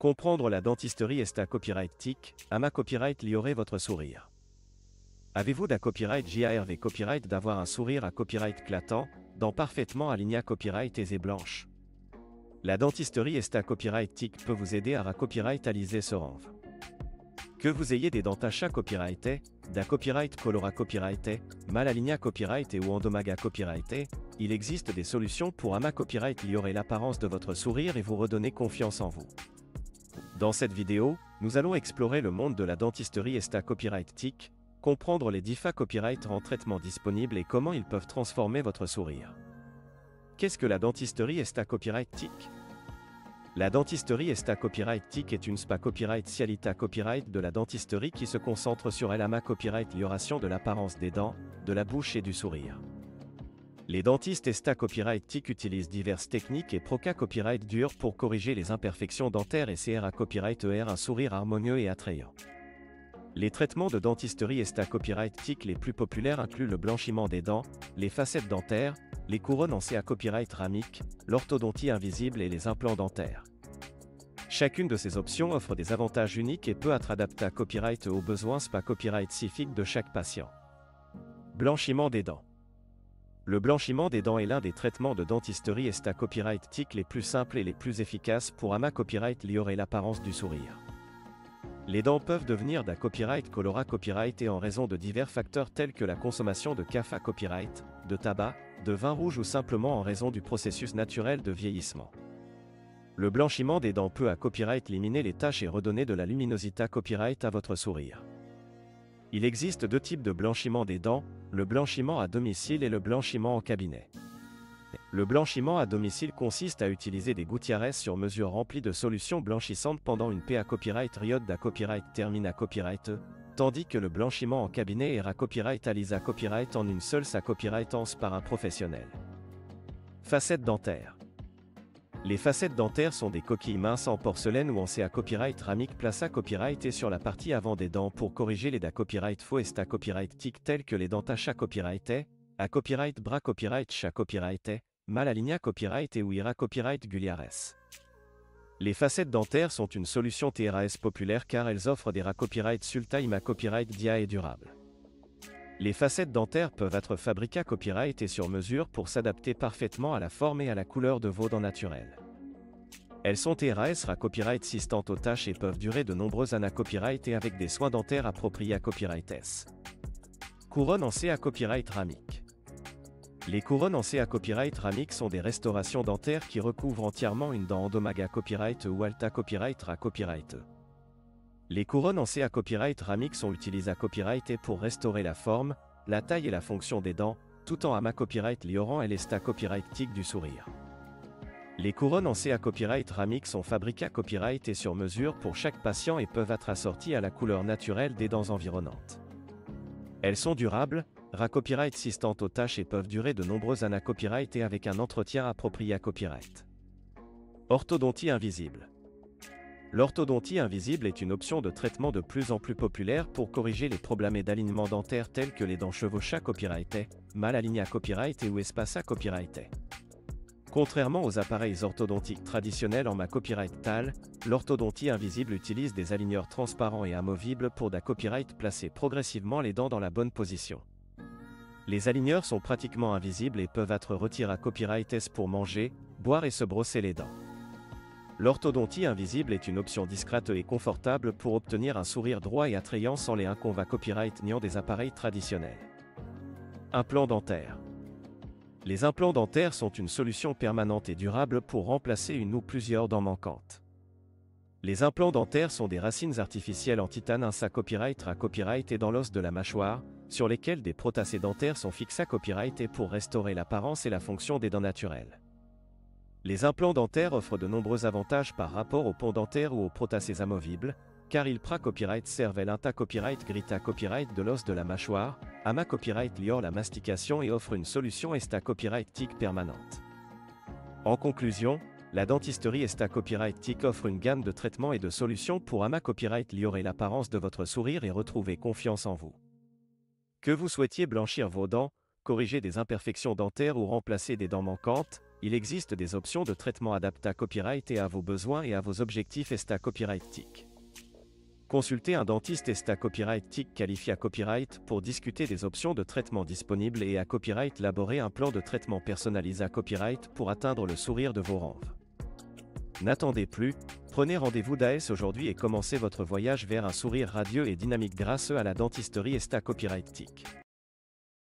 Comprendre la dentisterie est à copyright TIC, AMA Copyright liorer votre sourire. Avez-vous d'un copyright JARV copyright d'avoir un sourire à copyright clatant, dents parfaitement alignées à copyright et blanches? La dentisterie est à copyright TIC peut vous aider à copyright aliser ce ranve. Que vous ayez des dents tacha copyrighté, da copyright colora copyrighté, mal aligné copyright et ou endomaga copyrighté, il existe des solutions pour AMA Copyright liorer l'apparence de votre sourire et vous redonner confiance en vous. Dans cette vidéo, nous allons explorer le monde de la dentisterie ESTA Copyright TIC, comprendre les DIFA Copyright en traitement disponibles et comment ils peuvent transformer votre sourire. Qu'est-ce que la dentisterie ESTA Copyright TIC? La dentisterie ESTA Copyright TIC est une SPA Copyright Cialita Copyright de la dentisterie qui se concentre sur l'AMA Copyright lioration de l'apparence des dents, de la bouche et du sourire. Les dentistes ESTA Copyright TIC utilisent diverses techniques et Proca Copyright dur pour corriger les imperfections dentaires et CRA Copyright ER un sourire harmonieux et attrayant. Les traitements de dentisterie ESTA Copyright TIC les plus populaires incluent le blanchiment des dents, les facettes dentaires, les couronnes en CA Copyright ramique, l'orthodontie invisible et les implants dentaires. Chacune de ces options offre des avantages uniques et peut être adaptée à copyright aux besoins SPA Copyright spécifiques de chaque patient. Blanchiment des dents. Le blanchiment des dents est l'un des traitements de dentisterie ESTA Copyright TIC les plus simples et les plus efficaces pour AMA Copyright liorer l'apparence du sourire. Les dents peuvent devenir d'un copyright colora copyright et en raison de divers facteurs tels que la consommation de CAFA copyright, de tabac, de vin rouge ou simplement en raison du processus naturel de vieillissement. Le blanchiment des dents peut à copyright éliminer les taches et redonner de la luminosité copyright à votre sourire. Il existe deux types de blanchiment des dents, le blanchiment à domicile et le blanchiment en cabinet. Le blanchiment à domicile consiste à utiliser des gouttières sur mesure remplies de solutions blanchissantes pendant une PA copyright riode da copyright termine à copyright tandis que le blanchiment en cabinet est à copyright alisa copyright en une seule sa copyright ans par un professionnel. Facettes dentaires. Les facettes dentaires sont des coquilles minces en porcelaine ou en CA copyright ramique plaça copyright et sur la partie avant des dents pour corriger les da copyright faux ESTA Copyright TIC tels que les dents tacha copyrighté, à copyright bras copyright cha copyrighté, mal aligna copyright et ou ira copyright guliares. Les facettes dentaires sont une solution TRAS populaire car elles offrent des copyright sultaima copyright dia et durable. Les facettes dentaires peuvent être fabriquées copyright et sur mesure pour s'adapter parfaitement à la forme et à la couleur de vos dents naturelles. Elles sont TRAS copyright résistantes aux taches et peuvent durer de nombreuses années copyright et avec des soins dentaires appropriés à copyright S. Couronne en CA copyright ramique. Les couronnes en CA copyright ramique sont des restaurations dentaires qui recouvrent entièrement une dent endomaga copyright ou alta copyright ra copyright. Les couronnes en CA copyright ramique sont utilisées à copyright et pour restaurer la forme, la taille et la fonction des dents, tout en AMA Copyright liorant et l'ESTA Copyright TIC du sourire. Les couronnes en CA copyright ramique sont fabriquées à copyright et sur mesure pour chaque patient et peuvent être assorties à la couleur naturelle des dents environnantes. Elles sont durables, copyright résistantes aux taches et peuvent durer de nombreuses années copyright et avec un entretien approprié à copyright. Orthodontie invisible. L'orthodontie invisible est une option de traitement de plus en plus populaire pour corriger les problèmes d'alignement dentaire tels que les dents chevauchées copyrighté, mal alignées copyright et ou espaça copyrighté. Contrairement aux appareils orthodontiques traditionnels en copyright TAL, l'orthodontie invisible utilise des aligneurs transparents et amovibles pour copyright placer progressivement les dents dans la bonne position. Les aligneurs sont pratiquement invisibles et peuvent être retirés à copyright S pour manger, boire et se brosser les dents. L'orthodontie invisible est une option discrète et confortable pour obtenir un sourire droit et attrayant sans les inconvénients copyright niant des appareils traditionnels. Implants dentaires. Les implants dentaires sont une solution permanente et durable pour remplacer une ou plusieurs dents manquantes. Les implants dentaires sont des racines artificielles en titane à copyright à copyright et dans l'os de la mâchoire, sur lesquelles des prothèses dentaires sont fixées à copyright et pour restaurer l'apparence et la fonction des dents naturelles. Les implants dentaires offrent de nombreux avantages par rapport aux ponts dentaires ou aux prothèses amovibles, car ils copyright servent l'inta copyright grita copyright de l'os de la mâchoire, AMA Copyright liore la mastication et offre une solution ESTA Copyright TIC permanente. En conclusion, la dentisterie ESTA Copyright TIC offre une gamme de traitements et de solutions pour AMA Copyright liorer l'apparence de votre sourire et retrouver confiance en vous. Que vous souhaitiez blanchir vos dents, corriger des imperfections dentaires ou remplacer des dents manquantes, Il existe des options de traitement adaptées à Copyright et à vos besoins et à vos objectifs ESTA Copyright TIC. Consultez un dentiste ESTA Copyright TIC qualifié à Copyright pour discuter des options de traitement disponibles et à Copyright élaborer un plan de traitement personnalisé à Copyright pour atteindre le sourire de vos rêves. N'attendez plus, prenez rendez-vous d'AS aujourd'hui et commencez votre voyage vers un sourire radieux et dynamique grâce à la dentisterie ESTA Copyright TIC.